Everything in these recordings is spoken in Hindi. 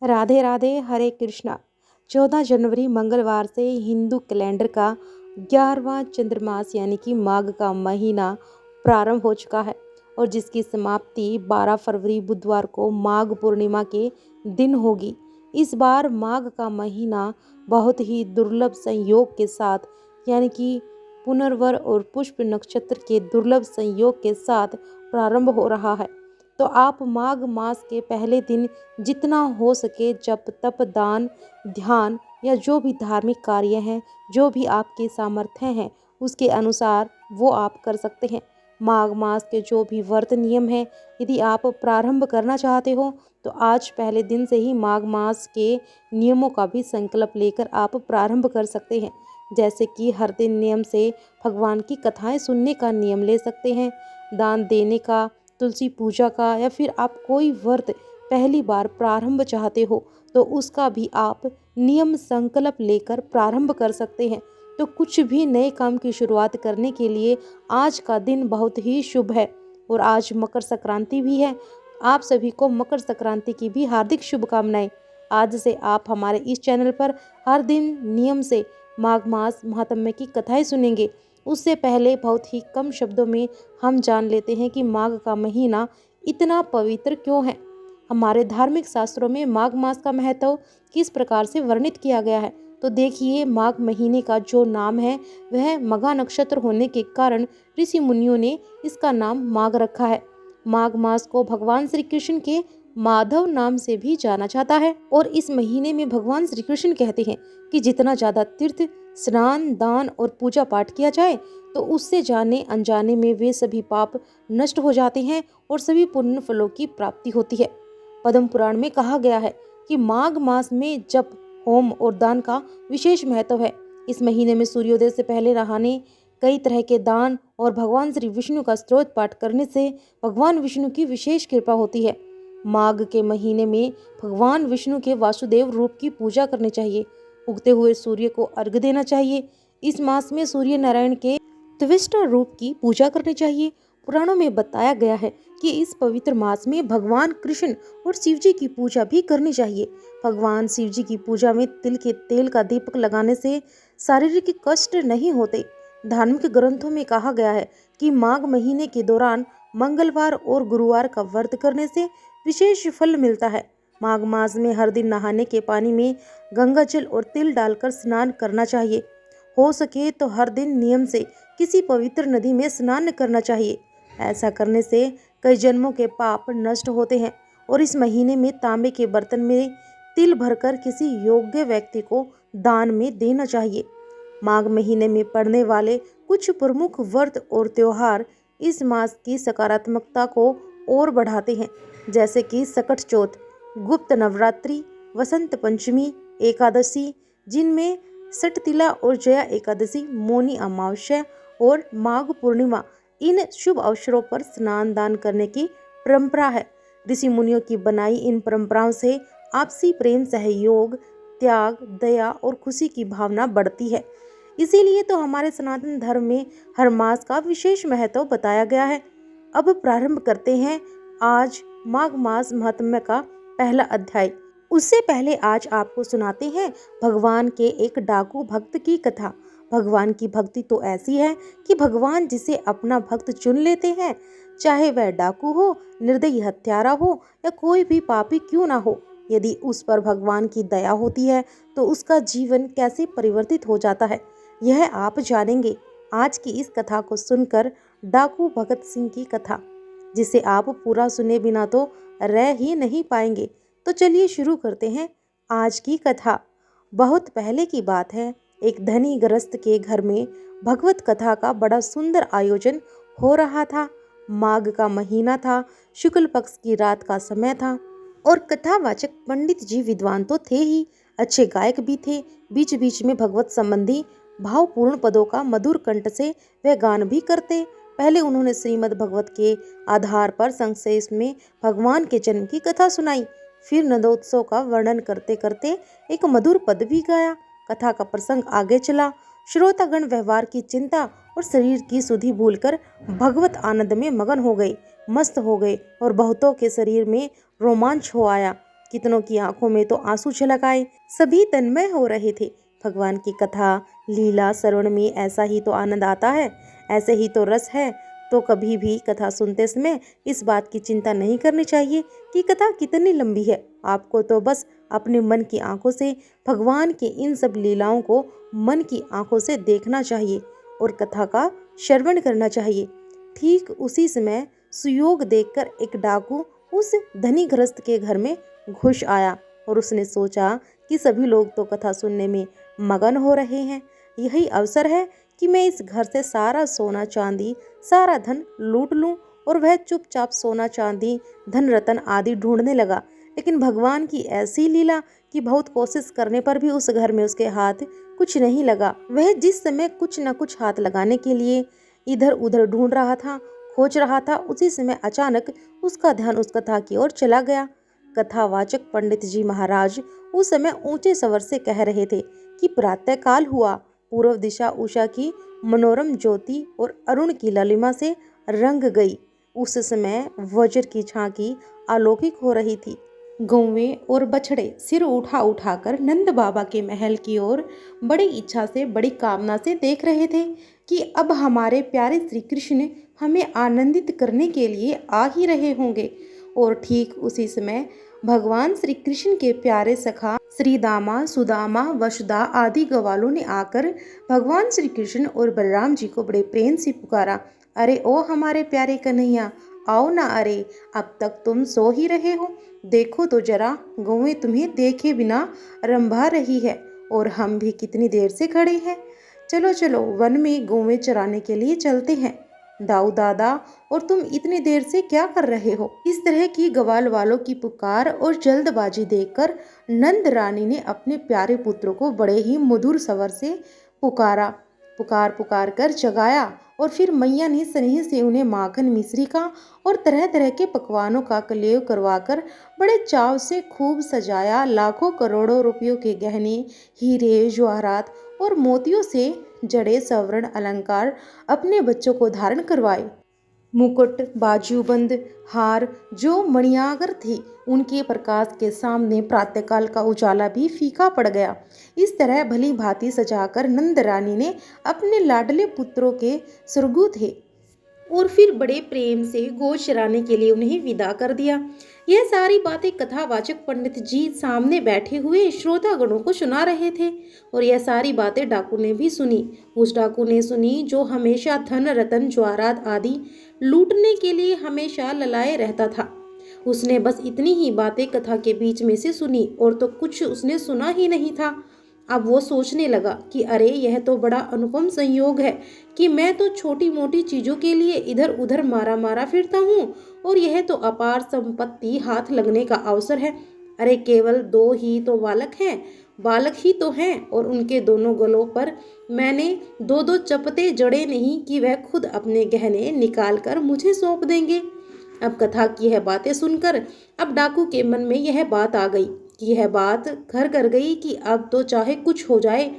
राधे राधे, हरे कृष्णा। 14 जनवरी मंगलवार से हिंदू कैलेंडर का 11वां चंद्रमास यानी कि माघ का महीना प्रारंभ हो चुका है और जिसकी समाप्ति 12 फरवरी बुधवार को माघ पूर्णिमा के दिन होगी। इस बार माघ का महीना बहुत ही दुर्लभ संयोग के साथ यानी कि पुनर्वर और पुष्प नक्षत्र के दुर्लभ संयोग के साथ प्रारंभ हो रहा है। तो आप माघ मास के पहले दिन जितना हो सके जप तप दान ध्यान या जो भी धार्मिक कार्य हैं, जो भी आपके सामर्थ्य हैं, उसके अनुसार वो आप कर सकते हैं। माघ मास के जो भी व्रत नियम हैं, यदि आप प्रारंभ करना चाहते हो तो आज पहले दिन से ही माघ मास के नियमों का भी संकल्प लेकर आप प्रारंभ कर सकते हैं। जैसे कि हर दिन नियम से भगवान की कथाएं सुनने का नियम ले सकते हैं, दान देने का, तुलसी पूजा का, या फिर आप कोई व्रत पहली बार प्रारंभ चाहते हो तो उसका भी आप नियम संकल्प लेकर प्रारंभ कर सकते हैं। तो कुछ भी नए काम की शुरुआत करने के लिए आज का दिन बहुत ही शुभ है और आज मकर संक्रांति भी है। आप सभी को मकर संक्रांति की भी हार्दिक शुभकामनाएं। आज से आप हमारे इस चैनल पर हर दिन नियम से माघ मास महात्म्य की कथाएं सुनेंगे। उससे पहले बहुत ही कम शब्दों में हम जान लेते हैं कि माघ का महीना इतना पवित्र क्यों है। हमारे धार्मिक शास्त्रों में माघ मास का महत्व किस प्रकार से वर्णित किया गया है, तो देखिए, माघ महीने का जो नाम है वह मघा नक्षत्र होने के कारण ऋषि मुनियों ने इसका नाम माघ रखा है। माघ मास को भगवान श्री कृष्ण के माधव नाम से भी जाना जाता है और इस महीने में भगवान श्री कृष्ण कहते हैं कि जितना ज्यादा तीर्थ स्नान दान और पूजा पाठ किया जाए तो उससे जाने अनजाने में वे सभी पाप नष्ट हो जाते हैं और सभी पुण्य फलों की प्राप्ति होती है। पद्म पुराण में कहा गया है कि माघ मास में जप होम और दान का विशेष महत्व है। इस महीने में सूर्योदय से पहले नहाने, कई तरह के दान और भगवान श्री विष्णु का स्तोत्र पाठ करने से भगवान विष्णु की विशेष कृपा होती है। माघ के महीने में भगवान विष्णु के वासुदेव रूप की पूजा करनी चाहिए। उगते हुए सूर्य को अर्घ्य देना चाहिए। इस मास में सूर्य नारायण के त्विष्टा रूप की पूजा करनी चाहिए। पुराणों में बताया गया है कि इस पवित्र मास में भगवान कृष्ण और शिव जी की पूजा भी करनी चाहिए। भगवान शिव जी की पूजा में तिल के तेल का दीपक लगाने से शारीरिक कष्ट नहीं होते। धार्मिक ग्रंथों में कहा गया है कि माघ महीने के दौरान मंगलवार और गुरुवार का व्रत करने से विशेष फल मिलता है। माघ मास में हर दिन नहाने के पानी में गंगा जल और तिल डालकर स्नान करना चाहिए। हो सके तो हर दिन नियम से किसी पवित्र नदी में स्नान करना चाहिए। ऐसा करने से कई जन्मों के पाप नष्ट होते हैं और इस महीने में तांबे के बर्तन में तिल भरकर किसी योग्य व्यक्ति को दान में देना चाहिए। माघ महीने में पड़ने वाले कुछ प्रमुख व्रत और त्योहार इस मास की सकारात्मकता को और बढ़ाते हैं, जैसे कि सकट चौथ, गुप्त नवरात्रि, वसंत पंचमी, एकादशी जिनमें सटतिला और जया एकादशी, मौनी अमावस्या और माघ पूर्णिमा, इन शुभ अवसरों पर स्नान दान करने की परंपरा है। ऋषि मुनियों की बनाई इन परंपराओं से आपसी प्रेम, सहयोग, त्याग, दया और खुशी की भावना बढ़ती है। इसीलिए तो हमारे सनातन धर्म में हर मास का विशेष महत्व बताया गया है। अब प्रारंभ करते हैं आज माघ मास महात्म्य का पहला अध्याय। उससे पहले आज आपको सुनाते हैं भगवान के एक डाकू भक्त की कथा। भगवान की भक्ति तो ऐसी है कि भगवान जिसे अपना भक्त चुन लेते हैं, चाहे वह डाकू हो, निर्दयी हत्यारा हो या कोई भी पापी क्यों ना हो। यदि उस पर भगवान की दया होती है तो उसका जीवन कैसे परिवर्तित हो जाता है, यह आप जानेंगे आज की इस कथा को सुनकर। डाकू भगत सिंह की कथा, जिसे आप पूरा सुने बिना तो रह ही नहीं पाएंगे। तो चलिए शुरू करते हैं आज की कथा। बहुत पहले की बात है, एक धनी गृहस्थ के घर में भगवत कथा का बड़ा सुंदर आयोजन हो रहा था। माघ का महीना था, शुक्ल पक्ष की रात का समय था और कथावाचक पंडित जी विद्वान तो थे ही, अच्छे गायक भी थे। बीच बीच में भगवत संबंधी भावपूर्ण पदों का मधुर कंठ से वह गान भी करते। पहले उन्होंने श्रीमद् भगवत के आधार पर संक्षेप में भगवान के जन्म की कथा सुनाई, फिर नंदोत्सव का वर्णन करते करते एक मधुर पद भी गाया। कथा का प्रसंग आगे चला। श्रोतागण व्यवहार की चिंता और शरीर की सुधि भूलकर भगवत आनंद में मगन हो गए, मस्त हो गए और बहुतों के शरीर में रोमांच हो आया कितनों की आंखों में तो आंसू छलक आए। सभी तन्मय हो रहे थे। भगवान की कथा लीला श्रवण में ऐसा ही तो आनंद आता है, ऐसे ही तो रस है। तो कभी भी कथा सुनते समय इस बात की चिंता नहीं करनी चाहिए कि कथा कितनी लंबी है। आपको तो बस अपने मन की आंखों से भगवान की इन सब लीलाओं को मन की आंखों से देखना चाहिए और कथा का श्रवण करना चाहिए। ठीक उसी समय सुयोग देखकर एक डाकू उस धनी गृहस्थ के घर में घुस आया और उसने सोचा कि सभी लोग तो कथा सुनने में मगन हो रहे हैं, यही अवसर है कि मैं इस घर से सारा सोना चांदी, सारा धन लूट लूं। और वह चुपचाप सोना चांदी, धन रतन आदि ढूंढने लगा। लेकिन भगवान की ऐसी लीला कि बहुत कोशिश करने पर भी उस घर में उसके हाथ कुछ नहीं लगा। वह जिस समय कुछ न कुछ हाथ लगाने के लिए इधर उधर ढूंढ रहा था, खोज रहा था, उसी समय अचानक उसका ध्यान उस कथा की ओर चला गया। कथावाचक पंडित जी महाराज उस समय ऊंचे स्वर से कह रहे थे कि प्रातः काल हुआ। पूर्व दिशा उषा की मनोरम ज्योति और अरुण की ललिमा से रंग गई। उस समय वज्र की झांकी अलौकिक हो रही थी। गौवें और बछड़े सिर उठा उठाकर नंद बाबा के महल की ओर बड़ी इच्छा से, बड़ी कामना से देख रहे थे कि अब हमारे प्यारे श्री कृष्ण हमें आनंदित करने के लिए आ ही रहे होंगे। और ठीक उसी समय भगवान श्री कृष्ण के प्यारे सखा श्री दामा, सुदामा, वसुदा आदि ग्वालों ने आकर भगवान श्री कृष्ण और बलराम जी को बड़े प्रेम से पुकारा। अरे ओ हमारे प्यारे कन्हैया, आओ ना, अरे अब तक तुम सो ही रहे हो, देखो तो जरा, गौएं तुम्हें देखे बिना रंभा रही है और हम भी कितनी देर से खड़े हैं। चलो चलो वन में गौएं चराने के लिए चलते हैं। दाऊ दादा, और तुम इतनी देर से क्या कर रहे हो? इस तरह की ग्वाल वालों की पुकार और जल्दबाजी देखकर नंद रानी ने अपने प्यारे पुत्रों को बड़े ही मधुर स्वर से पुकारा, पुकार पुकार कर जगाया। और फिर मैया ने स्नेह से उन्हें माखन मिश्री का और तरह तरह के पकवानों का कलेव करवाकर बड़े चाव से खूब सजाया। लाखों करोड़ों रुपयों के गहने, हीरे जवाहरात और मोतियों से जड़े स्वर्ण अलंकार अपने बच्चों को धारण करवाए। मुकुट, बाजूबंद, हार जो मणियागर थी, उनके प्रकाश के सामने प्रातःकाल का उजाला भी फीका पड़ गया। इस तरह भली भांति सजाकर नंद रानी ने अपने लाडले पुत्रों के सुरगु थे और फिर बड़े प्रेम से गौ चराने के लिए उन्हें विदा कर दिया। यह सारी बातें कथावाचक पंडित जी सामने बैठे हुए श्रोतागणों को सुना रहे थे और यह सारी बातें डाकू ने भी सुनी। उस डाकू ने सुनी जो हमेशा धन रतन जवाहरात आदि लूटने के लिए हमेशा ललाए रहता था। उसने बस इतनी ही बातें कथा के बीच में से सुनी और तो कुछ उसने सुना ही नहीं था। अब वो सोचने लगा कि अरे यह तो बड़ा अनुपम संयोग है कि मैं तो छोटी मोटी चीजों के लिए इधर उधर मारा मारा फिरता हूँ और यह तो अपार संपत्ति हाथ लगने का अवसर है। अरे केवल दो ही तो बालक ही तो हैं और उनके दोनों गलों पर मैंने दो दो चपटे जड़े नहीं कि वह खुद अपने गहने निकाल कर मुझे सौंप देंगे। अब कथा की यह बातें सुनकर अब डाकू के मन में यह बात आ गई कि यह बात घर कर गई कि अब तो चाहे कुछ हो जाए,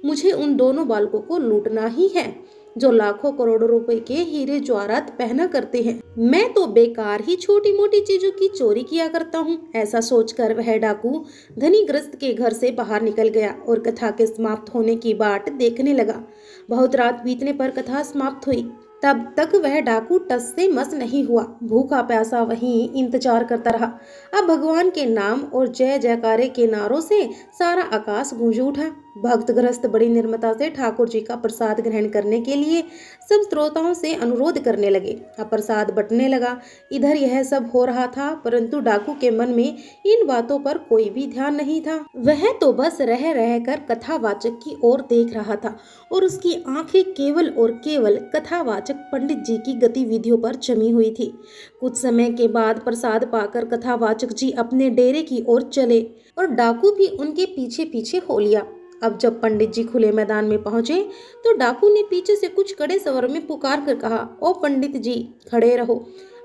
मुझे उन दोनों बालकों को लूटना ही है जो लाखों करोड़ों रुपए के हीरे जवाहरात पहना करते हैं। मैं तो बेकार ही छोटी मोटी चीजों की चोरी किया करता हूँ। ऐसा सोचकर वह डाकू धनी गृहस्थ के घर से बाहर निकल गया और कथा के समाप्त होने की बाट देखने लगा। बहुत रात बीतने पर कथा समाप्त हुई। तब तक वह डाकू टस से मस नहीं हुआ, भूखा प्यासा वहीं इंतजार करता रहा। अब भगवान के नाम और जय जयकारे के नारों से सारा आकाश गूंज उठा। भक्त गृहस्थ बड़ी निर्मता से ठाकुर जी का प्रसाद ग्रहण करने के लिए सब श्रोताओं से अनुरोध करने लगे। अब प्रसाद बंटने लगा। इधर यह सब हो रहा था परंतु डाकू के मन में इन बातों पर कोई भी ध्यान नहीं था। वह तो बस रह रह कर कथावाचक की ओर देख रहा था और उसकी आंखें केवल और केवल कथावाचक पंडित जी की गतिविधियों पर जमी हुई थी। कुछ समय के बाद प्रसाद पाकर कथावाचक जी अपने डेरे की ओर चले और डाकू भी उनके पीछे पीछे हो लिया। अब जब पंडित जी खुले मैदान में पहुंचे तो डाकू ने पीछे से कुछ कड़े स्वर में पुकार कर कहा, ओ पंडित जी खड़े रहो।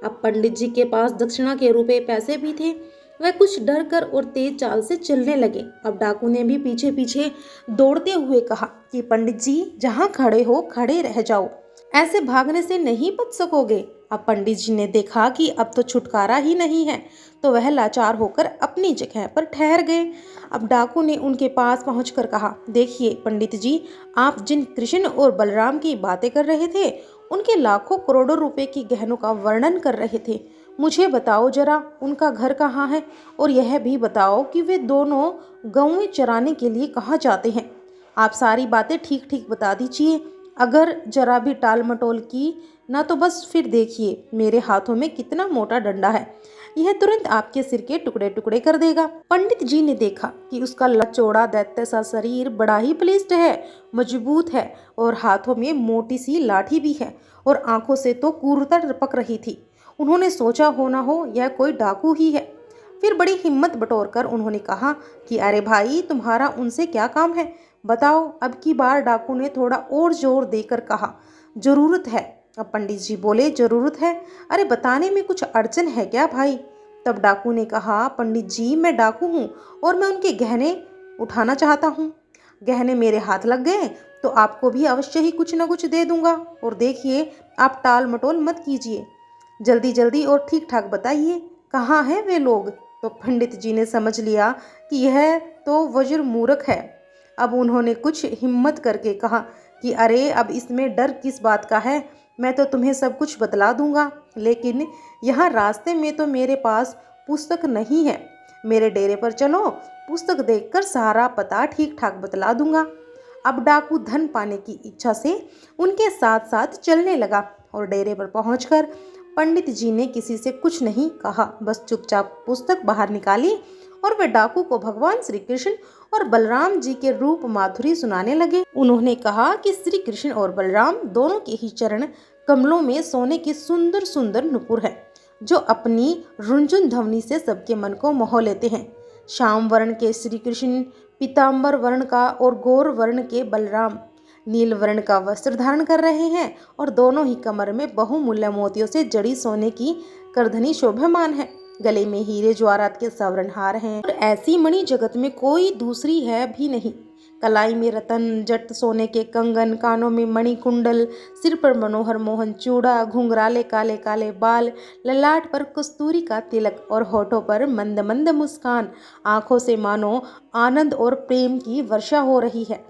अब पंडित जी के पास दक्षिणा के रुपए पैसे भी थे। वह कुछ डर कर और तेज चाल से चलने लगे। अब डाकू ने भी पीछे पीछे दौड़ते हुए कहा कि पंडित जी जहाँ खड़े हो खड़े रह जाओ। ऐसे भागने से नहीं बच सकोगे। अब पंडित जी ने देखा कि अब तो छुटकारा ही नहीं है, तो वह लाचार होकर अपनी जगह पर ठहर गए। अब डाकू ने उनके पास पहुंचकर कहा, देखिए पंडित जी, आप जिन कृष्ण और बलराम की बातें कर रहे थे, उनके लाखों करोड़ों रुपए की गहनों का वर्णन कर रहे थे। मुझे बताओ जरा, उनका घर कहाँ है, और यह भी बताओ कि वे दोनों गौएं चराने के लिए कहाँ जाते हैं। आप सारी बातें ठीक ठीक बता दीजिए। अगर जरा भी टाल मटोल की ना, तो बस फिर देखिए मेरे हाथों में कितना मोटा डंडा है, यह तुरंत आपके सिर के टुकड़े टुकड़े कर देगा। पंडित जी ने देखा कि उसका चौड़ा दैत्य सा शरीर बड़ा ही बलिष्ठ है, मजबूत है, और हाथों में मोटी सी लाठी भी है, और आंखों से तो क्रूरता टपक रही थी। उन्होंने सोचा हो ना हो यह कोई डाकू ही है। फिर बड़ी हिम्मत बटोरकर उन्होंने कहा कि अरे भाई, तुम्हारा उनसे क्या काम है, बताओ। अब की बार डाकू ने थोड़ा और जोर देकर कहा, जरूरत है। अब पंडित जी बोले, जरूरत है? अरे बताने में कुछ अड़चन है क्या भाई? तब डाकू ने कहा, पंडित जी, मैं डाकू हूँ और मैं उनके गहने उठाना चाहता हूँ। गहने मेरे हाथ लग गए तो आपको भी अवश्य ही कुछ न कुछ दे दूंगा। और देखिए, आप टाल मटोल मत कीजिए, जल्दी जल्दी और ठीक ठाक बताइए कहाँ हैं वे लोग। तो पंडित जी ने समझ लिया कि यह तो वज्र मूर्ख है। अब उन्होंने कुछ हिम्मत करके कहा कि अरे, अब इसमें डर किस बात का है, मैं तो तुम्हें सब कुछ बतला दूंगा, लेकिन यहाँ रास्ते में तो मेरे पास पुस्तक नहीं है। मेरे डेरे पर चलो, पुस्तक देखकर सारा पता ठीक ठाक बतला दूंगा। अब डाकू धन पाने की इच्छा से उनके साथ साथ चलने लगा, और डेरे पर पहुंचकर पंडित जी ने किसी से कुछ नहीं कहा, बस चुपचाप पुस्तक बाहर निकाली, और वे डाकू को भगवान श्री कृष्ण और बलराम जी के रूप माधुरी सुनाने लगे। उन्होंने कहा कि श्री कृष्ण और बलराम दोनों के ही चरण कमलों में सोने के सुंदर सुंदर नुपुर है, जो अपनी रुंझुन ध्वनि से सबके मन को मोह लेते हैं। श्याम वर्ण के श्री कृष्ण, पीताम्बर वर्ण का और गौर वर्ण के बलराम नील वर्ण का वस्त्र धारण कर रहे हैं, और दोनों ही कमर में बहुमूल्य मोतियों से जड़ी सोने की करधनी शोभामान है। गले में हीरे ज्वारात के सवर्ण हार हैं, और ऐसी मणि जगत में कोई दूसरी है भी नहीं। कलाई में रतन, जट सोने के कंगन, कानों में मणि कुंडल, सिर पर मनोहर मोहन चूड़ा, घुंघराले काले काले बाल, ललाट पर कस्तूरी का तिलक, और होठों पर मंद मंद मुस्कान। आंखों से मानो आनंद और प्रेम की वर्षा हो रही है।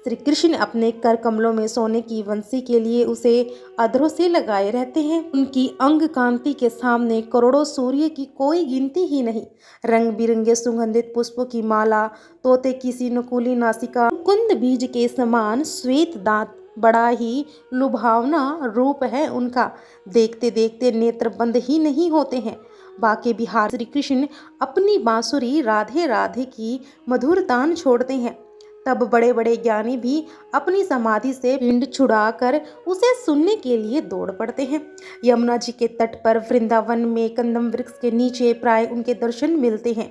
श्री कृष्ण अपने कर कमलों में सोने की वंशी के लिए उसे अधरों से लगाए रहते हैं। उनकी अंग कांति के सामने करोड़ों सूर्य की कोई गिनती ही नहीं। रंग बिरंगे सुगंधित पुष्पों की माला, तोते की सी नुकीली नासिका, कुंद बीज के समान श्वेत दांत, बड़ा ही लुभावना रूप है उनका। देखते देखते नेत्र बंद ही नहीं होते हैं। बाके बिहार श्री कृष्ण अपनी बांसुरी राधे राधे की मधुर तान छोड़ते हैं, तब बड़े बड़े ज्ञानी भी अपनी समाधि से पिंड छुड़ाकर उसे सुनने के लिए दौड़ पड़ते हैं। यमुना जी के तट पर वृंदावन में कंदम वृक्ष के नीचे प्राय उनके दर्शन मिलते हैं।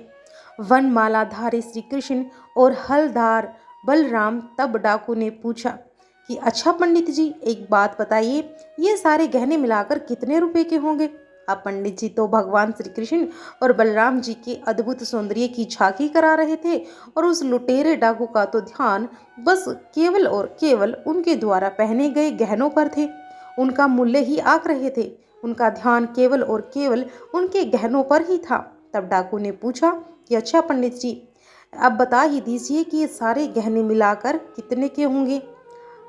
वन मालाधारी श्री कृष्ण और हलधार बलराम। तब डाकू ने पूछा कि अच्छा पंडित जी, एक बात बताइए, ये सारे गहने मिलाकर कितने रुपए के होंगे? अब पंडित जी तो भगवान श्री कृष्ण और बलराम जी के अद्भुत सौंदर्य की झांकी करा रहे थे, और उस लुटेरे डाकू का तो ध्यान बस केवल और केवल उनके द्वारा पहने गए गहनों पर थे। उनका मूल्य ही आंक रहे थे, उनका ध्यान केवल और केवल उनके गहनों पर ही था। तब डाकू ने पूछा कि अच्छा पंडित जी, अब बता ही दीजिए कि ये सारे गहने मिलाकर कितने के होंगे?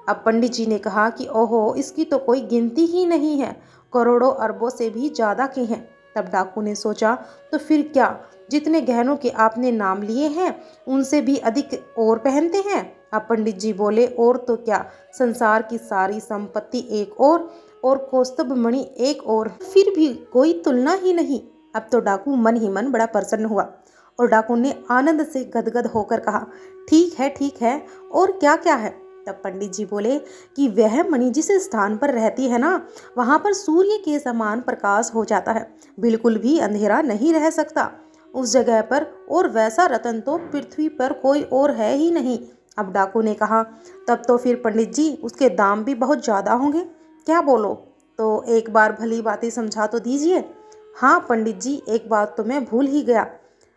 अब पंडित जी ने कहा कि ओहो, इसकी तो कोई गिनती ही नहीं है, करोड़ों अरबों से भी ज़्यादा के हैं। तब डाकू ने सोचा, तो फिर क्या, जितने गहनों के आपने नाम लिए हैं उनसे भी अधिक और पहनते हैं? अब पंडित जी बोले, और तो क्या, संसार की सारी संपत्ति एक और कौस्तुभ मणि एक और, फिर भी कोई तुलना ही नहीं। अब तो डाकू मन ही मन बड़ा प्रसन्न हुआ, और डाकू ने आनंद से गदगद होकर कहा, ठीक है, और क्या क्या है? तब पंडित जी बोले कि वह मणि जिस स्थान पर रहती है ना, वहाँ पर सूर्य के समान प्रकाश हो जाता है, बिल्कुल भी अंधेरा नहीं रह सकता उस जगह पर, और वैसा रतन तो पृथ्वी पर कोई और है ही नहीं। अब डाकू ने कहा, तब तो फिर पंडित जी उसके दाम भी बहुत ज़्यादा होंगे, क्या बोलो? तो एक बार भली बातें समझा तो दीजिए। हाँ पंडित जी, एक बात तो मैं भूल ही गया,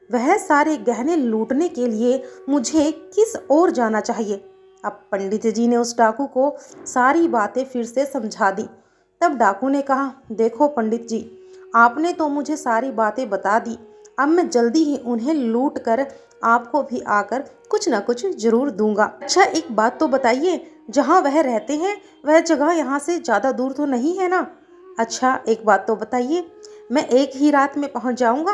वह सारे गहने लूटने के लिए मुझे किस ओर जाना चाहिए? अब पंडित जी ने उस डाकू को सारी बातें फिर से समझा दी। तब डाकू ने कहा, देखो पंडित जी, आपने तो मुझे सारी बातें बता दी। अब मैं जल्दी ही उन्हें लूट कर आपको भी आकर कुछ न कुछ जरूर दूंगा। अच्छा एक बात तो बताइए, जहाँ वह रहते हैं वह जगह यहाँ से ज़्यादा दूर तो नहीं है ना? अच्छा एक बात तो बताइए, मैं एक ही रात में पहुँच जाऊँगा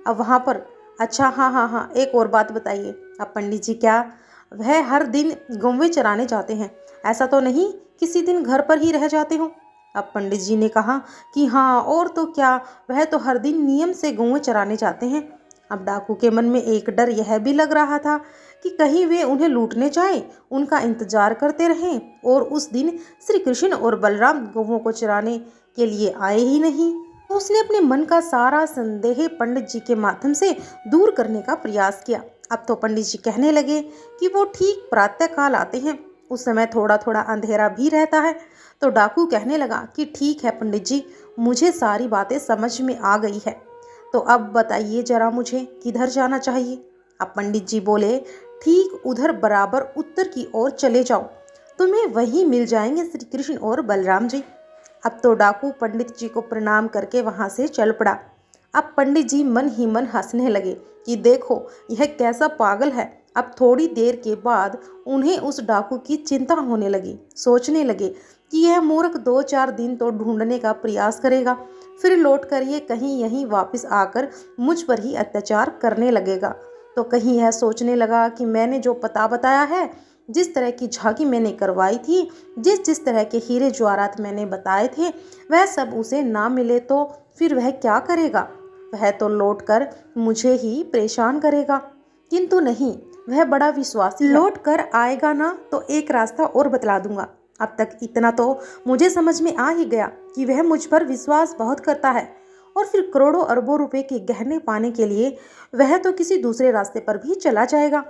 अब वहाँ पर? अच्छा हाँ हाँ हाँ, एक और बात बताइए। अब पंडित जी, क्या वह हर दिन गौवें चराने जाते हैं? ऐसा तो नहीं किसी दिन घर पर ही रह जाते हो? अब पंडित जी ने कहा कि हाँ, और तो क्या, वह तो हर दिन नियम से गौवें चराने जाते हैं। अब डाकू के मन में एक डर यह भी लग रहा था कि कहीं वे उन्हें लूटने जाएं, उनका इंतजार करते रहें और उस दिन श्री कृष्ण और बलराम गौवों को चराने के लिए आए ही नहीं। तो उसने अपने मन का सारा संदेह पंडित जी के माध्यम से दूर करने का प्रयास किया। अब तो पंडित जी कहने लगे कि वो ठीक प्रातः काल आते हैं, उस समय थोड़ा थोड़ा अंधेरा भी रहता है। तो डाकू कहने लगा कि ठीक है पंडित जी, मुझे सारी बातें समझ में आ गई है। तो अब बताइए जरा मुझे किधर जाना चाहिए? अब पंडित जी बोले, ठीक उधर बराबर उत्तर की ओर चले जाओ, तुम्हें वहीं मिल जाएंगे श्री कृष्ण और बलराम जी। अब तो डाकू पंडित जी को प्रणाम करके वहां से चल पड़ा। अब पंडित जी मन ही मन हंसने लगे कि देखो यह कैसा पागल है। अब थोड़ी देर के बाद उन्हें उस डाकू की चिंता होने लगी। सोचने लगे कि यह मूर्ख 2-4 दिन तो ढूंढने का प्रयास करेगा, फिर लौटकर ये कहीं यहीं वापस आकर मुझ पर ही अत्याचार करने लगेगा। तो कहीं यह सोचने लगा कि मैंने जो पता बताया है, जिस तरह की झांकी मैंने करवाई थी, जिस जिस तरह के हीरे जवाहरात मैंने बताए थे, वह सब उसे ना मिले तो फिर वह क्या करेगा? वह तो लौटकर मुझे ही परेशान करेगा। किंतु नहीं, वह बड़ा विश्वासी है, लौट कर आएगा ना तो एक रास्ता और बतला दूंगा। अब तक इतना तो मुझे समझ में आ ही गया कि वह मुझ पर विश्वास बहुत करता है और फिर करोड़ों अरबों रुपए के गहने पाने के लिए वह तो किसी दूसरे रास्ते पर भी चला जाएगा।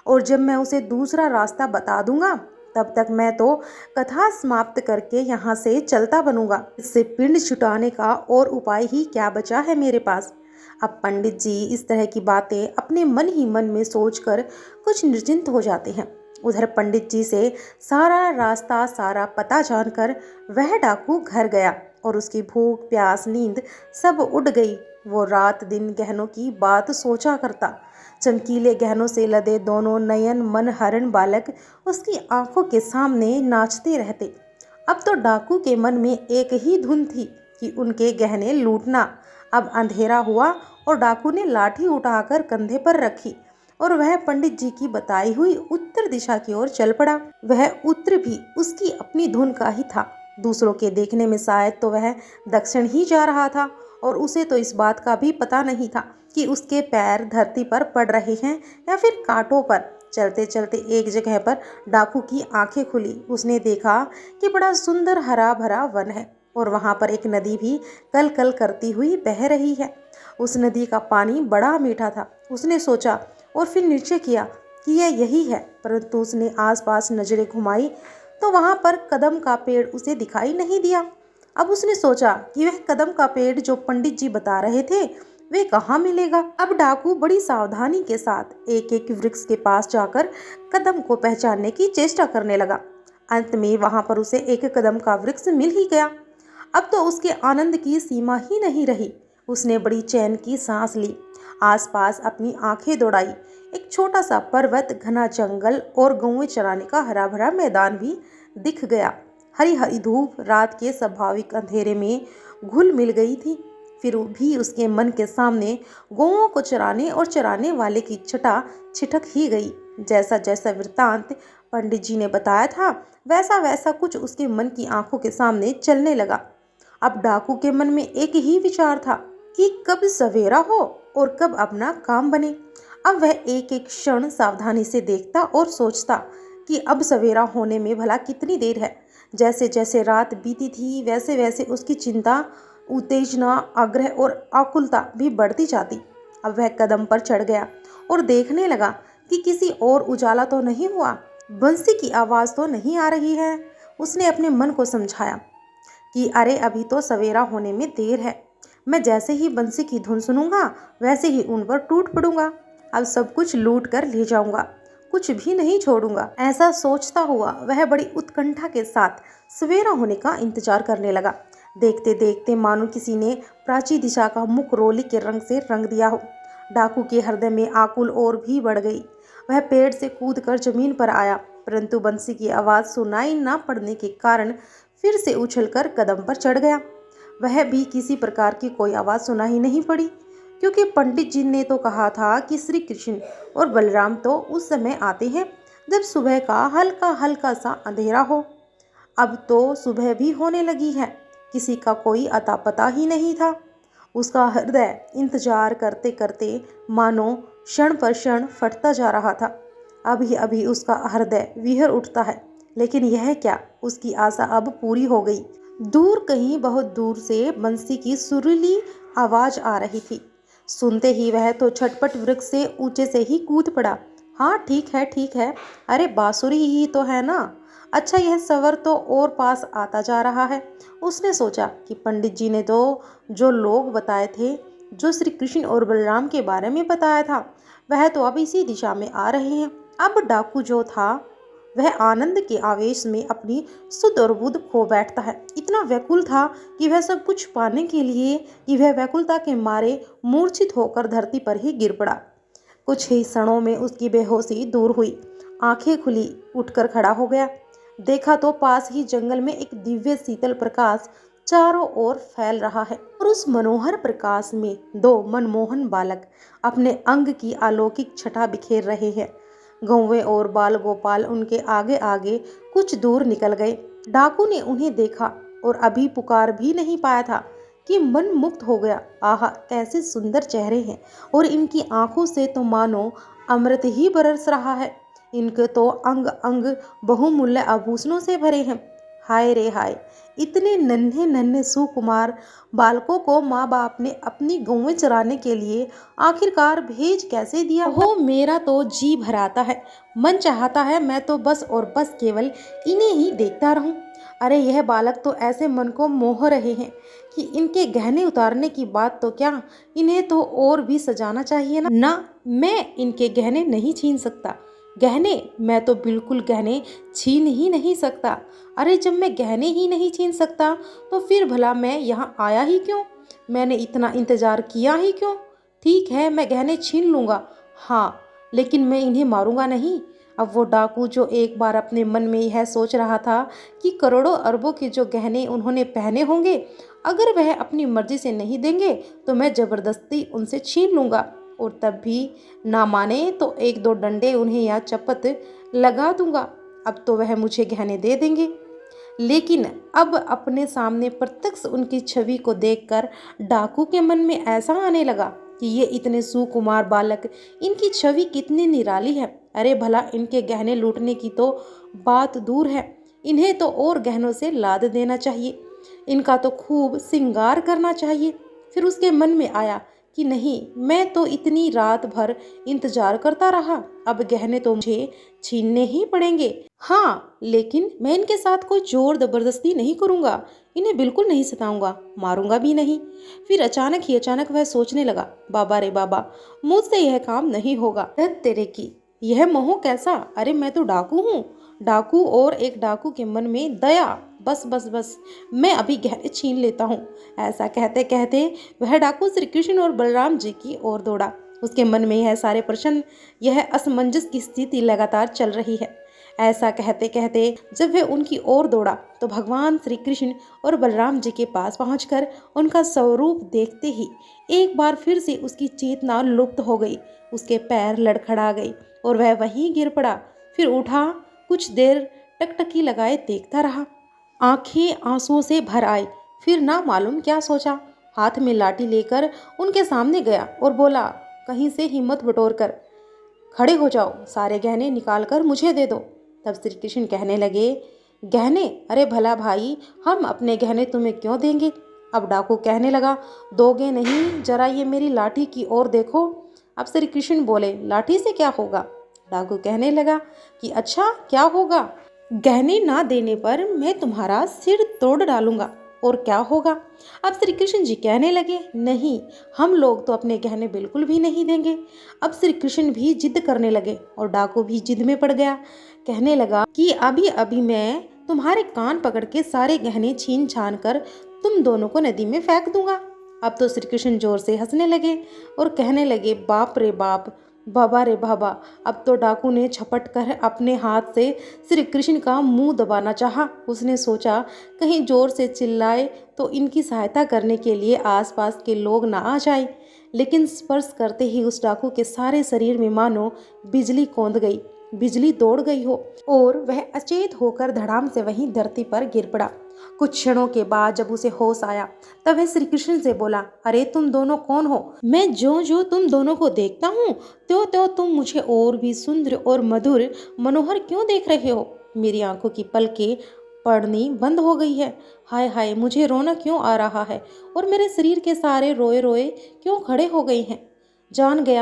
और जब मैं उसे दूसरा रास्ता बता दूंगा, तब तक मैं तो कथा समाप्त करके यहाँ से चलता बनूंगा। इससे पिंड छुटाने का और उपाय ही क्या बचा है मेरे पास। अब पंडित जी इस तरह की बातें अपने मन ही मन में सोचकर कुछ निश्चिंत हो जाते हैं। उधर पंडित जी से सारा रास्ता सारा पता जानकर वह डाकू घर गया और उसकी भूख प्यास नींद सब उड़ गई। वो रात दिन गहनों की बात सोचा करता। चमकीले गहनों से लदे दोनों नयन मन हरण बालक उसकी आंखों के सामने नाचते रहते। अब तो डाकू के मन में एक ही धुन थी कि उनके गहने लूटना। अब अंधेरा हुआ और डाकू ने लाठी उठाकर कंधे पर रखी और वह पंडित जी की बताई हुई उत्तर दिशा की ओर चल पड़ा। वह उत्तर भी उसकी अपनी धुन का ही था। दूसरों के देखने में शायद तो वह दक्षिण ही जा रहा था और उसे तो इस बात का भी पता नहीं था कि उसके पैर धरती पर पड़ रहे हैं या फिर कांटों पर। चलते चलते एक जगह पर डाकू की आंखें खुली। उसने देखा कि बड़ा सुंदर हरा भरा वन है और वहां पर एक नदी भी कल कल करती हुई बह रही है। उस नदी का पानी बड़ा मीठा था। उसने सोचा और फिर निश्चय किया कि यह यही है, परंतु उसने आसपास नजरें घुमाई तो वहां पर कदम का पेड़ उसे दिखाई नहीं दिया। अब उसने सोचा कि वह कदम का पेड़ जो पंडित जी बता रहे थे वे कहाँ मिलेगा। अब डाकू बड़ी सावधानी के साथ एक एक वृक्ष के पास जाकर कदम को पहचानने की चेष्टा करने लगा। अंत में वहां पर उसे एक कदम का वृक्ष मिल ही गया। अब तो उसके आनंद की सीमा ही नहीं रही। उसने बड़ी चैन की सांस ली, आसपास अपनी आंखें दौड़ाई। एक छोटा सा पर्वत, घना जंगल और गौवें चराने का हरा भरा मैदान भी दिख गया। हरी हरी धूप रात के स्वाभाविक अंधेरे में घुल मिल गई थी। फिर भी उसके मन के सामने गौओं को चराने और चराने वाले की छटा छिटक ही गई। जैसा जैसा वृत्तांत पंडित जी ने बताया था, वैसा वैसा कुछ उसके मन की आंखों के सामने चलने लगा। अब डाकू के मन में एक ही विचार था कि कब सवेरा हो और कब अपना काम बने। अब वह एक एक क्षण सावधानी से देखता और सोचता कि अब सवेरा होने में भला कितनी देर है। जैसे जैसे रात बीती थी वैसे वैसे उसकी चिंता, उत्तेजना, आग्रह और आकुलता भी बढ़ती जाती। अब वह कदम पर चढ़ गया और देखने लगा कि किसी और उजाला तो नहीं हुआ, बंसी की आवाज़ तो नहीं आ रही है। उसने अपने मन को समझाया कि अरे अभी तो सवेरा होने में देर है, मैं जैसे ही बंसी की धुन सुनूंगा वैसे ही उन पर टूट पड़ूंगा, अब सब कुछ लूट कर ले जाऊंगा। कुछ भी नहीं छोड़ूंगा। ऐसा सोचता हुआ वह बड़ी उत्कंठा के साथ सवेरा होने का इंतजार करने लगा। देखते देखते मानो किसी ने प्राची दिशा का मुख रोली के रंग से रंग दिया हो। डाकू के हृदय में आकुल और भी बढ़ गई। वह पेड़ से कूदकर जमीन पर आया, परंतु बंसी की आवाज़ सुनाई न पड़ने के कारण फिर से उछलकर कदम पर चढ़ गया। वह भी किसी प्रकार की कोई आवाज़ सुनाई नहीं पड़ी, क्योंकि पंडित जी ने तो कहा था कि श्री कृष्ण और बलराम तो उस समय आते हैं जब सुबह का हल्का हल्का सा अंधेरा हो। अब तो सुबह भी होने लगी है, किसी का कोई अता पता ही नहीं था। उसका हृदय इंतजार करते करते मानो क्षण पर क्षण फटता जा रहा था। अभी अभी उसका हृदय विहर उठता है, लेकिन यह क्या, उसकी आशा अब पूरी हो गई। दूर कहीं बहुत दूर से बंसी की सुरीली आवाज आ रही थी। सुनते ही वह तो छटपट वृक्ष से ऊंचे से ही कूद पड़ा। हाँ ठीक है ठीक है, अरे बांसुरी ही तो है ना। अच्छा यह सवर तो और पास आता जा रहा है। उसने सोचा कि पंडित जी ने तो जो लोग बताए थे, जो श्री कृष्ण और बलराम के बारे में बताया था, वह तो अब इसी दिशा में आ रहे हैं। अब डाकू जो था वह आनंद के आवेश में अपनी सुध और बुध खो बैठता है। इतना व्याकुल था कि वह सब कुछ पाने के लिए कि वह व्याकुलता के मारे मूर्छित होकर धरती पर ही गिर पड़ा। कुछ ही क्षणों में उसकी बेहोशी दूर हुई। आंखें खुली, उठकर खड़ा हो गया। देखा तो पास ही जंगल में एक दिव्य शीतल प्रकाश चारों ओर फैल रहा है, और उस मनोहर प्रकाश में दो मनमोहन बालक अपने अंग की अलौकिक छटा बिखेर रहे हैं। गौवे और बाल गोपाल उनके आगे आगे कुछ दूर निकल गए। डाकू ने उन्हें देखा और अभी पुकार भी नहीं पाया था कि मन मुक्त हो गया। आहा, कैसे सुंदर चेहरे हैं, और इनकी आंखों से तो मानो अमृत ही बरस रहा है। इनके तो अंग अंग बहुमूल्य आभूषणों से भरे हैं। हाय रे हाय, इतने नन्हे नन्हे सुकुमार बालकों को माँ बाप ने अपनी गौवें चराने के लिए आखिरकार भेज कैसे दिया हो। मेरा तो जी भराता है, मन चाहता है मैं तो बस और बस केवल इन्हें ही देखता रहूं। अरे यह बालक तो ऐसे मन को मोह रहे हैं कि इनके गहने उतारने की बात तो क्या, इन्हें तो और भी सजाना चाहिए ना। मैं इनके गहने नहीं छीन सकता। गहने, मैं तो बिल्कुल गहने छीन ही नहीं सकता। अरे जब मैं गहने ही नहीं छीन सकता तो फिर भला मैं यहाँ आया ही क्यों, मैंने इतना इंतजार किया ही क्यों। ठीक है, मैं गहने छीन लूँगा, हाँ, लेकिन मैं इन्हें मारूंगा नहीं। अब वो डाकू जो एक बार अपने मन में यह सोच रहा था कि करोड़ों अरबों के जो गहने उन्होंने पहने होंगे, अगर वह अपनी मर्जी से नहीं देंगे तो मैं ज़बरदस्ती उनसे छीन लूँगा, और तब भी ना माने तो एक दो डंडे उन्हें या चपत लगा दूंगा। अब तो वह मुझे गहने दे देंगे। लेकिन अब अपने सामने प्रत्यक्ष उनकी छवि को देखकर डाकू के मन में ऐसा आने लगा कि ये इतने सुकुमार बालक, इनकी छवि कितनी निराली है। अरे भला इनके गहने लूटने की तो बात दूर है, इन्हें तो और गहनों से लाद देना चाहिए, इनका तो खूब श्रृंगार करना चाहिए। फिर उसके मन में आया कि नहीं, मैं तो इतनी रात भर इंतजार करता रहा, अब गहने तो मुझे छीनने ही पड़ेंगे। हाँ, लेकिन मैं इनके साथ कोई जोर जबरदस्ती नहीं करूँगा, इन्हें बिल्कुल नहीं सताऊंगा, मारूंगा भी नहीं। फिर अचानक वह सोचने लगा, बाबा रे बाबा, मुझसे यह काम नहीं होगा। तेरे की यह मोह कैसा, अरे मैं तो डाकू हूँ। डाकू और एक डाकू के मन में दया, बस बस बस, मैं अभी गहने छीन लेता हूँ। ऐसा कहते कहते वह डाकू श्री कृष्ण और बलराम जी की ओर दौड़ा। उसके मन में यह सारे प्रश्न, यह असमंजस की स्थिति लगातार चल रही है। ऐसा कहते कहते जब वह उनकी ओर दौड़ा तो भगवान श्री कृष्ण और बलराम जी के पास पहुंचकर उनका स्वरूप देखते ही एक बार फिर से उसकी चेतना लुप्त हो गई। उसके पैर लड़खड़ा गए और वह वहीं गिर पड़ा। फिर उठा, कुछ देर टकटकी लगाए देखता रहा। आंखें आंसुओं से भर आई। फिर ना मालूम क्या सोचा, हाथ में लाठी लेकर उनके सामने गया और बोला, कहीं से हिम्मत बटोर कर खड़े हो जाओ, सारे गहने निकाल कर मुझे दे दो। तब श्री कृष्ण कहने लगे, गहने, अरे भला भाई, हम अपने गहने तुम्हें क्यों देंगे। अब डाकू कहने लगा, दोगे नहीं, जरा ये मेरी लाठी की ओर देखो। अब श्री कृष्ण बोले, लाठी से क्या होगा। डाकू कहने लगा कि अच्छा क्या होगा, गहने ना देने पर मैं तुम्हारा सिर तोड़ डालूंगा। और क्या होगा? अब श्री कृष्ण जी कहने लगे, नहीं, हम लोग तो अपने गहने बिल्कुल भी नहीं देंगे। अब श्री कृष्ण भी जिद करने लगे और डाकू भी जिद में पड़ गया। कहने लगा कि अभी अभी मैं तुम्हारे कान पकड़ के सारे गहने छीन छान कर तुम दोनों को नदी में फेंक दूंगा। अब तो श्री कृष्ण जोर से हंसने लगे और कहने लगे, बाप रे बाप, बाबा रे बाबा। अब तो डाकू ने झपट कर अपने हाथ से श्री कृष्ण का मुंह दबाना चाहा। उसने सोचा कहीं जोर से चिल्लाए तो इनकी सहायता करने के लिए आसपास के लोग ना आ जाए, लेकिन स्पर्श करते ही उस डाकू के सारे शरीर में मानो बिजली कौंध गई, बिजली दौड़ गई हो और वह अचेत होकर धड़ाम से वहीं धरती पर गिर पड़ा। कुछ क्षणों के बाद जब उसे होश आया तब वह श्री कृष्ण से बोला, अरे तुम दोनों कौन हो? मैं जो जो तुम दोनों को देखता हूँ त्यों त्यों तुम मुझे और भी सुंदर और मधुर मनोहर क्यों देख रहे हो? मेरी आंखों की पलकें पड़नी बंद हो गई है। हाय हाय, मुझे रोना क्यों आ रहा है और मेरे शरीर के सारे रोए रोए क्यों खड़े हो गए हैं?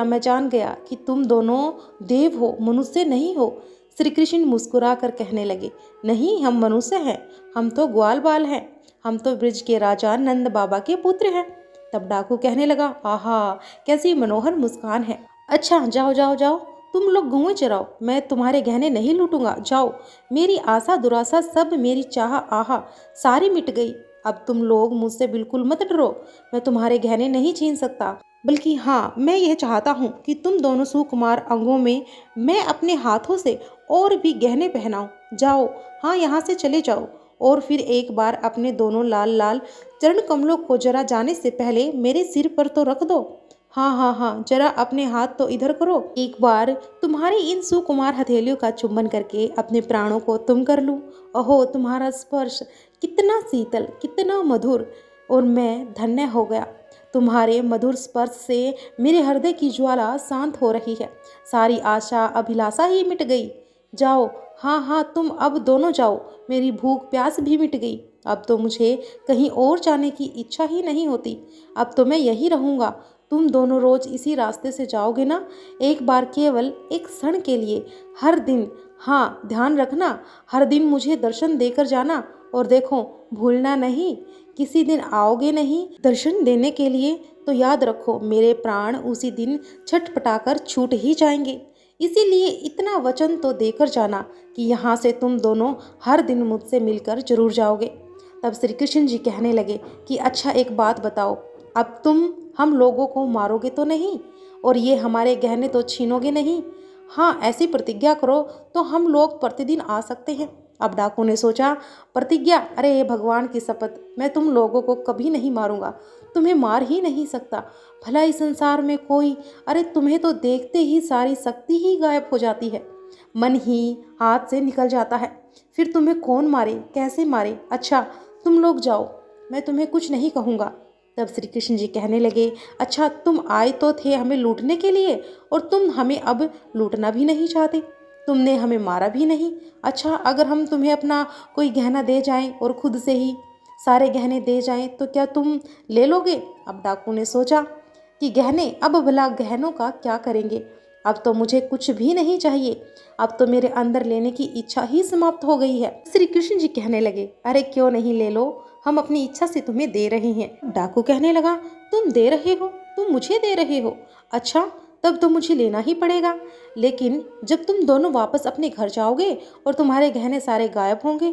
मैं जान गया कि तुम दोनों देव हो, मनुष्य नहीं हो। श्री कृष्ण मुस्कुरा कर कहने लगे, नहीं, हम मनुष्य हैं, हम तो ग्वाल बाल हैं, हम तो ब्रिज के राजा नंद बाबा के पुत्र हैं। तब डाकू कहने लगा, आहा, कैसी मनोहर मुस्कान है। अच्छा, जाओ जाओ जाओ, तुम लोग गौएं चराओ, मैं तुम्हारे गहने नहीं लूटूंगा, जाओ। मेरी आशा दुराशा सब, मेरी चाह आहा सारी मिट गई। अब तुम लोग मुझसे बिल्कुल मत डरो, मैं तुम्हारे गहने नहीं छीन सकता, बल्कि हाँ, मैं यह चाहता हूँ कि तुम दोनों सुकुमार अंगों में मैं अपने हाथों से और भी गहने पहनाऊं। जाओ, हाँ, यहाँ से चले जाओ और फिर एक बार अपने दोनों लाल लाल चरण कमलों को जरा जाने से पहले मेरे सिर पर तो रख दो। हाँ हाँ हाँ, जरा अपने हाथ तो इधर करो। एक बार तुम्हारी इन सुकुमार हथेलियों का चुंबन करके अपने प्राणों को तुम कर लूं। ओहो, तुम्हारा स्पर्श कितना शीतल, कितना मधुर, और मैं धन्य हो गया। तुम्हारे मधुर स्पर्श से मेरे हृदय की ज्वाला शांत हो रही है, सारी आशा अभिलाषा ही मिट गई। जाओ, हाँ हाँ, तुम अब दोनों जाओ, मेरी भूख प्यास भी मिट गई। अब तो मुझे कहीं और जाने की इच्छा ही नहीं होती, अब तो मैं यही रहूँगा। तुम दोनों रोज इसी रास्ते से जाओगे ना? एक बार, केवल एक क्षण के लिए, हर दिन। हाँ, ध्यान रखना, हर दिन मुझे दर्शन देकर जाना, और देखो, भूलना नहीं, किसी दिन आओगे नहीं दर्शन देने के लिए तो याद रखो, मेरे प्राण उसी दिन छटपटाकर छूट ही जाएंगे। इसीलिए इतना वचन तो देकर जाना कि यहाँ से तुम दोनों हर दिन मुझसे मिलकर जरूर जाओगे। तब श्री कृष्ण जी कहने लगे कि अच्छा, एक बात बताओ, अब तुम हम लोगों को मारोगे तो नहीं और ये हमारे गहने तो छीनोगे नहीं? हाँ, ऐसी प्रतिज्ञा करो तो हम लोग प्रतिदिन आ सकते हैं। अब डाकू ने सोचा, प्रतिज्ञा? अरे भगवान की शपथ, मैं तुम लोगों को कभी नहीं मारूंगा, तुम्हें मार ही नहीं सकता। भला इस संसार में कोई, अरे तुम्हें तो देखते ही सारी शक्ति ही गायब हो जाती है, मन ही हाथ से निकल जाता है, फिर तुम्हें कौन मारे, कैसे मारे? अच्छा, तुम लोग जाओ, मैं तुम्हें कुछ नहीं कहूँगा। तब श्री कृष्ण जी कहने लगे, अच्छा, तुम आए तो थे हमें लूटने के लिए और तुम हमें अब लूटना भी नहीं चाहते, तुमने हमें मारा भी नहीं। अच्छा, अगर हम तुम्हें अपना कोई गहना दे जाएं और खुद से ही सारे गहने दे जाएं तो क्या तुम ले लोगे? अब डाकू ने सोचा कि गहने, अब भला गहनों का क्या करेंगे? अब तो मुझे कुछ भी नहीं चाहिए, अब तो मेरे अंदर लेने की इच्छा ही समाप्त हो गई है। श्री कृष्ण जी कहने लगे, अरे क्यों नहीं, ले लो, हम अपनी इच्छा से तुम्हें दे रहे हैं। डाकू कहने लगा, तुम दे रहे हो? तुम मुझे दे रहे हो? अच्छा, तब तो मुझे लेना ही पड़ेगा, लेकिन जब तुम दोनों वापस अपने घर जाओगे और तुम्हारे गहने सारे गायब होंगे,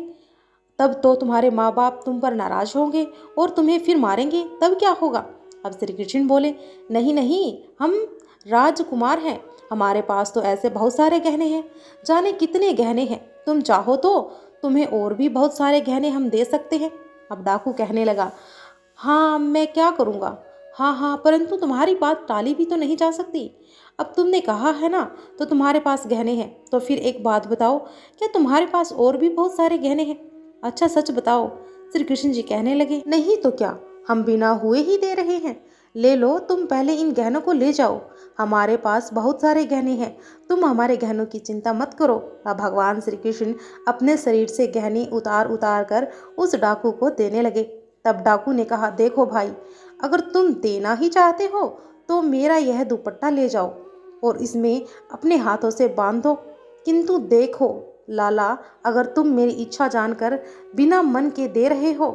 तब तो तुम्हारे माँ बाप तुम पर नाराज होंगे और तुम्हें फिर मारेंगे, तब क्या होगा? अब श्री कृष्ण बोले, नहीं नहीं, हम राजकुमार हैं, हमारे पास तो ऐसे बहुत सारे गहने हैं, जाने कितने गहने हैं, तुम चाहो तो तुम्हें और भी बहुत सारे गहने हम दे सकते हैं। अब डाकू कहने लगा, हाँ, मैं क्या करूँगा, हाँ हाँ, परंतु तुम्हारी बात टाली भी तो नहीं जा सकती। अब तुमने कहा है ना, तो तुम्हारे पास गहने हैं, तो फिर एक बात बताओ, क्या तुम्हारे पास और भी बहुत सारे गहने हैं? अच्छा, सच बताओ। श्री कृष्ण जी कहने लगे, नहीं तो क्या, हम बिना हुए ही दे रहे हैं, ले लो, तुम पहले इन गहनों को ले जाओ, हमारे पास बहुत सारे गहने हैं, तुम हमारे गहनों की चिंता मत करो। अब भगवान श्री कृष्ण अपने शरीर से गहने उतार उतार कर उस डाकू को देने लगे। तब डाकू ने कहा, देखो भाई, अगर तुम देना ही चाहते हो तो मेरा यह दुपट्टा ले जाओ और इसमें अपने हाथों से बांध दो, किंतु देखो लाला, अगर तुम मेरी इच्छा जानकर बिना मन के दे रहे हो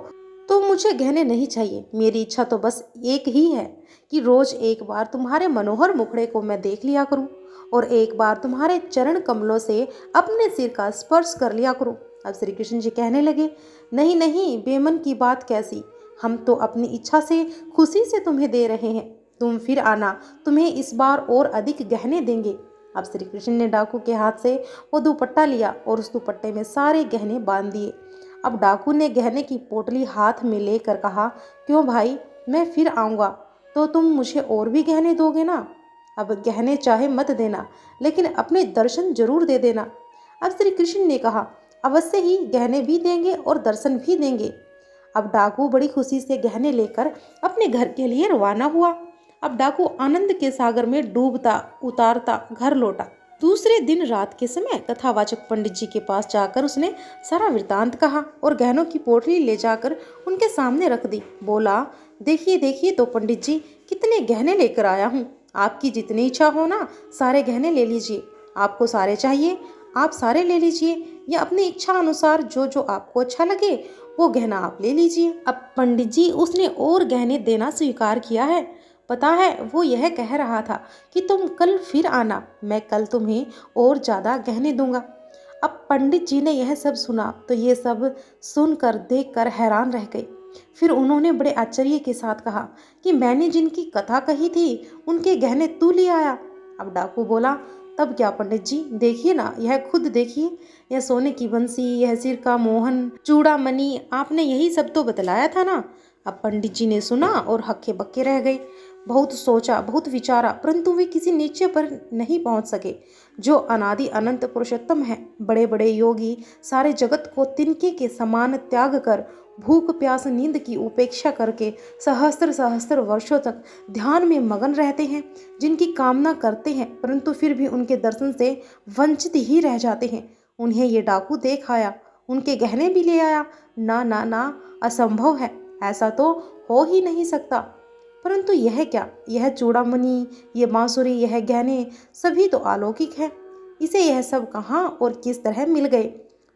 तो मुझे गहने नहीं चाहिए। मेरी इच्छा तो बस एक ही है कि रोज एक बार तुम्हारे मनोहर मुखड़े को मैं देख लिया करूं और एक बार तुम्हारे चरण कमलों से अपने सिर का स्पर्श कर लिया करूं। अब श्री कृष्ण जी कहने लगे, नहीं नहीं, बेमन की बात कैसी, हम तो अपनी इच्छा से खुशी से तुम्हें दे रहे हैं। तुम फिर आना, तुम्हें इस बार और अधिक गहने देंगे। अब श्री कृष्ण ने डाकू के हाथ से वो दुपट्टा लिया और उस दुपट्टे में सारे गहने बांध दिए। अब डाकू ने गहने की पोटली हाथ में लेकर कहा, क्यों भाई, मैं फिर आऊँगा तो तुम मुझे और भी गहने दोगे ना? अब गहने चाहे मत देना, लेकिन अपने दर्शन जरूर दे देना। अब श्री कृष्ण ने कहा, अवश्य ही, गहने भी देंगे और दर्शन भी देंगे। अब डाकू बड़ी खुशी से गहने लेकर अपने घर के लिए रवाना हुआ। अब डाकू आनंद के सागर में डूबता उतारता घर लौटा। दूसरे दिन रात के समय कथावाचक पंडित जी के पास जाकर उसने सारा वृतांत कहा और गहनों की पोटली ले जाकर उनके सामने रख दी। बोला, देखिए देखिए तो पंडित जी, कितने गहने लेकर आया हूँ। आपकी जितनी इच्छा हो ना, सारे गहने ले लीजिए। आपको सारे चाहिए, आप सारे ले लीजिए, या अपनी इच्छा अनुसार जो जो आपको अच्छा लगे वो गहना आप ले लीजिए। अब पंडित जी उसने और गहने देना स्वीकार किया है। पता है, वो यह कह रहा था कि तुम कल फिर आना, मैं कल तुम्हें और ज़्यादा गहने दूंगा। अब पंडित जी ने यह सब सुना तो ये सब सुनकर देखकर हैरान रह गए। फिर उन्होंने बड़े आश्चर्य के साथ कहा कि मैंने जिनकी कथा कही थी उनके गहने तू ले आया। अब डाकू बोला, तब क्या पंडित जी, देखिए ना, यह खुद देखिए, यह सोने की बंसी, यह सिर का मोहन, चूड़ामणि, आपने यही सब तो बतलाया था ना। अब पंडित जी ने सुना और हक्के बक्के रह गए। बहुत सोचा, बहुत विचारा, परंतु वे किसी निश्चय पर नहीं पहुंच सके। जो अनादि अनंत पुरुषोत्तम है, बड़े बड़े योगी सारे जगत को तिनके के समान त्याग कर, भूख प्यास नींद की उपेक्षा करके सहस्त्र सहस्त्र वर्षों तक ध्यान में मगन रहते हैं, जिनकी कामना करते हैं परंतु फिर भी उनके दर्शन से वंचित ही रह जाते हैं, उन्हें ये डाकू देख आया, उनके गहने भी ले आया। ना ना ना, असंभव है, ऐसा तो हो ही नहीं सकता। परंतु यह क्या, यह चूड़ामणि, ये बांसुरी, यह गहने सभी तो अलौकिक है। इसे यह सब कहाँ और किस तरह मिल गए,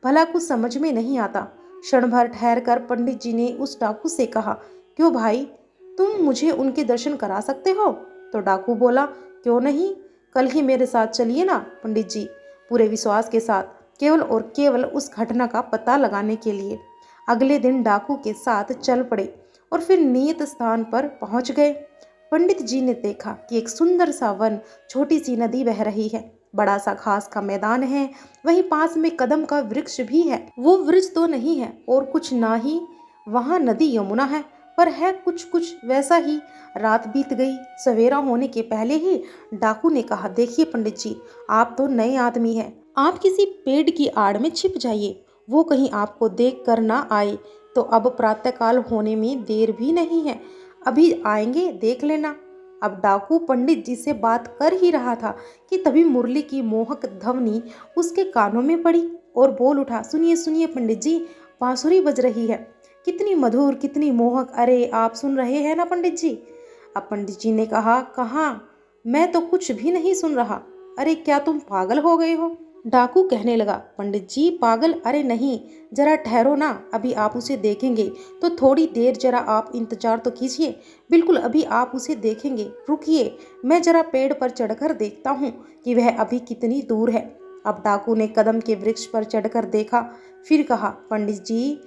भला कुछ समझ में नहीं आता। क्षण भर ठहर कर पंडित जी ने उस डाकू से कहा, क्यों भाई, तुम मुझे उनके दर्शन करा सकते हो? तो डाकू बोला, क्यों नहीं, कल ही मेरे साथ चलिए ना पंडित जी, पूरे विश्वास के साथ, केवल और केवल उस घटना का पता लगाने के लिए। अगले दिन डाकू के साथ चल पड़े और फिर नियत स्थान पर पहुंच गए। पंडित जी ने देखा कि एक सुंदर सा वन, छोटी सी नदी बह रही है, बड़ा सा घास का मैदान है, वहीं पास में कदम का वृक्ष भी है। वो वृक्ष तो नहीं है और कुछ ना ही वहाँ नदी यमुना है, पर है कुछ कुछ वैसा ही। रात बीत गई, सवेरा होने के पहले ही डाकू ने कहा, देखिए पंडित जी, आप तो नए आदमी हैं, आप किसी पेड़ की आड़ में छिप जाइए, वो कहीं आपको देख कर ना आए। तो अब प्रातःकाल होने में देर भी नहीं है, अभी आएंगे, देख लेना। अब डाकू पंडित जी से बात कर ही रहा था कि तभी मुरली की मोहक ध्वनि उसके कानों में पड़ी और बोल उठा, सुनिए सुनिए पंडित जी, बांसुरी बज रही है, कितनी मधुर, कितनी मोहक, अरे आप सुन रहे हैं ना पंडित जी? अब पंडित जी ने कहा, कहाँ, मैं तो कुछ भी नहीं सुन रहा। अरे क्या तुम पागल हो गए हो? डाकू कहने लगा, पंडित जी पागल, अरे नहीं, जरा ठहरो ना, अभी आप उसे देखेंगे, तो थोड़ी देर जरा आप इंतजार तो कीजिए, बिल्कुल अभी आप उसे देखेंगे, रुकिए, मैं जरा पेड़ पर चढ़कर देखता हूँ कि वह अभी कितनी दूर है। अब डाकू ने कदम के वृक्ष पर चढ़कर देखा, फिर कहा, पंडित जी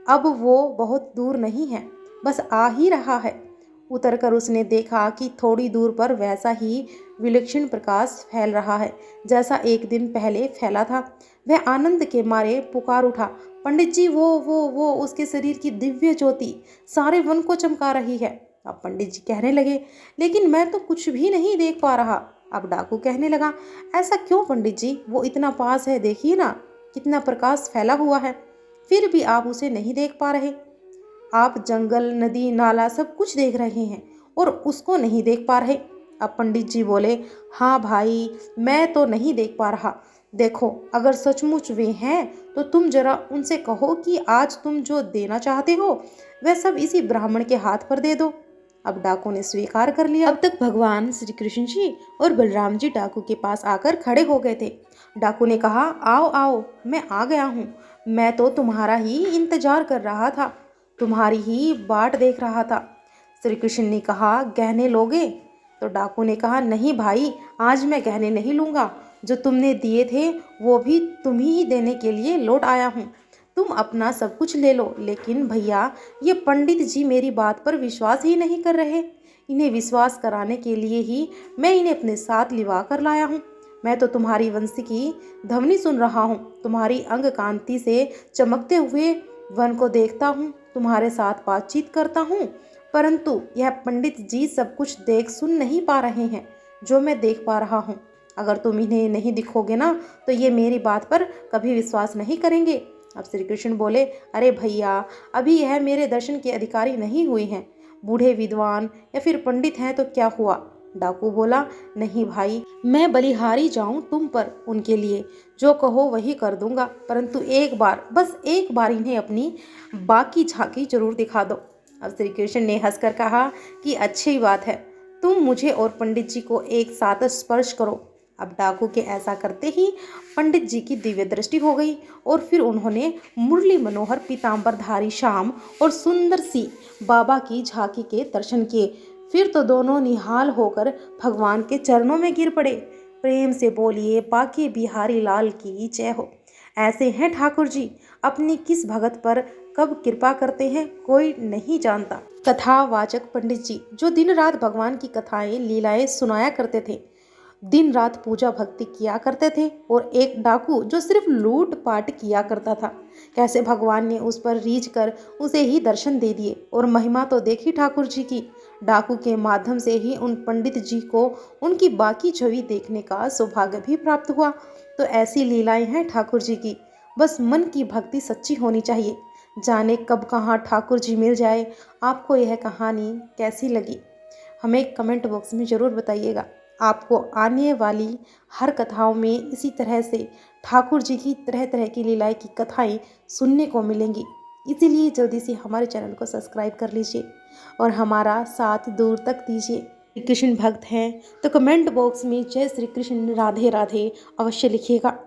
अब वो बहुत दूर नहीं है, बस आ ही रहा है। उतरकर उसने देखा कि थोड़ी दूर पर वैसा ही विलक्षण प्रकाश फैल रहा है जैसा एक दिन पहले फैला था। वह आनंद के मारे पुकार उठा, पंडित जी वो उसके शरीर की दिव्य ज्योति सारे वन को चमका रही है। अब पंडित जी कहने लगे, लेकिन मैं तो कुछ भी नहीं देख पा रहा। अब डाकू कहने लगा, ऐसा क्यों पंडित जी, वो इतना पास है, देखिए ना कितना प्रकाश फैला हुआ है, फिर भी आप उसे नहीं देख पा रहे। आप जंगल, नदी, नाला सब कुछ देख रहे हैं और उसको नहीं देख पा रहे। अब पंडित जी बोले, हाँ भाई, मैं तो नहीं देख पा रहा। देखो, अगर सचमुच वे हैं तो तुम जरा उनसे कहो कि आज तुम जो देना चाहते हो वह सब इसी ब्राह्मण के हाथ पर दे दो। अब डाकू ने स्वीकार कर लिया। अब तक भगवान श्री कृष्ण जी और बलराम जी डाकू के पास आकर खड़े हो गए थे। डाकू ने कहा, आओ आओ, मैं आ गया हूँ, मैं तो तुम्हारा ही इंतजार कर रहा था। तुम्हारी ही बाट देख रहा था। श्री कृष्ण ने कहा, गहने लोगे? तो डाकू ने कहा, नहीं भाई, आज मैं गहने नहीं लूँगा। जो तुमने दिए थे वो भी तुम ही देने के लिए लौट आया हूँ। तुम अपना सब कुछ ले लो, लेकिन भैया ये पंडित जी मेरी बात पर विश्वास ही नहीं कर रहे। इन्हें विश्वास कराने के लिए ही मैं इन्हें अपने साथ लिवा कर लाया हूँ। मैं तो तुम्हारी वंश की ध्वनि सुन रहा हूँ, तुम्हारी अंग कांति से चमकते हुए वन को देखता हूँ, तुम्हारे साथ बातचीत करता हूँ, परंतु यह पंडित जी सब कुछ देख सुन नहीं पा रहे हैं जो मैं देख पा रहा हूँ। अगर तुम इन्हें नहीं दिखोगे ना तो ये मेरी बात पर कभी विश्वास नहीं करेंगे। अब श्री कृष्ण बोले, अरे भैया, अभी यह मेरे दर्शन के अधिकारी नहीं हुए हैं। बूढ़े विद्वान या फिर पंडित हैं तो क्या हुआ? डाकू बोला, नहीं भाई, मैं बलिहारी जाऊं तुम पर, उनके लिए जो कहो वही कर दूंगा, परंतु एक बार, बस एक बार इन्हें अपनी बाकी झांकी जरूर दिखा दो। अब श्री कृष्ण ने हंसकर कहा कि अच्छी बात है, तुम मुझे और पंडित जी को एक साथ स्पर्श करो। अब डाकू के ऐसा करते ही पंडित जी की दिव्य दृष्टि हो गई और फिर उन्होंने मुरली मनोहर पीताम्बरधारी श्याम और सुंदर सी बाबा की झांकी के दर्शन किए। फिर तो दोनों निहाल होकर भगवान के चरणों में गिर पड़े। प्रेम से बोलिए, बाके बिहारी लाल की जय हो। ऐसे हैं ठाकुर जी, अपनी किस भगत पर कब कृपा करते हैं कोई नहीं जानता। कथावाचक पंडित जी जो दिन रात भगवान की कथाएं लीलाएं सुनाया करते थे, दिन रात पूजा भक्ति किया करते थे, और एक डाकू जो सिर्फ लूट पाट किया करता था। कैसे भगवान ने उस पर रीझ कर उसे ही दर्शन दे दिए। और महिमा तो देखी ठाकुर जी की, डाकू के माध्यम से ही उन पंडित जी को उनकी बाकी छवि देखने का सौभाग्य भी प्राप्त हुआ। तो ऐसी लीलाएं हैं ठाकुर जी की, बस मन की भक्ति सच्ची होनी चाहिए। जाने कब कहाँ ठाकुर जी मिल जाए। आपको यह कहानी कैसी लगी हमें कमेंट बॉक्स में ज़रूर बताइएगा। आपको आने वाली हर कथाओं में इसी तरह से ठाकुर जी की तरह तरह की लीलाएं की कथाएं सुनने को मिलेंगी। इसीलिए जल्दी से हमारे चैनल को सब्सक्राइब कर लीजिए और हमारा साथ दूर तक दीजिए। श्री कृष्ण भक्त हैं तो कमेंट बॉक्स में जय श्री कृष्ण राधे राधे अवश्य लिखिएगा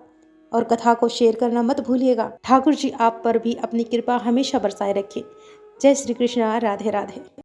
और कथा को शेयर करना मत भूलिएगा। ठाकुर जी आप पर भी अपनी कृपा हमेशा बरसाए रखें। जय श्री कृष्ण राधे राधे।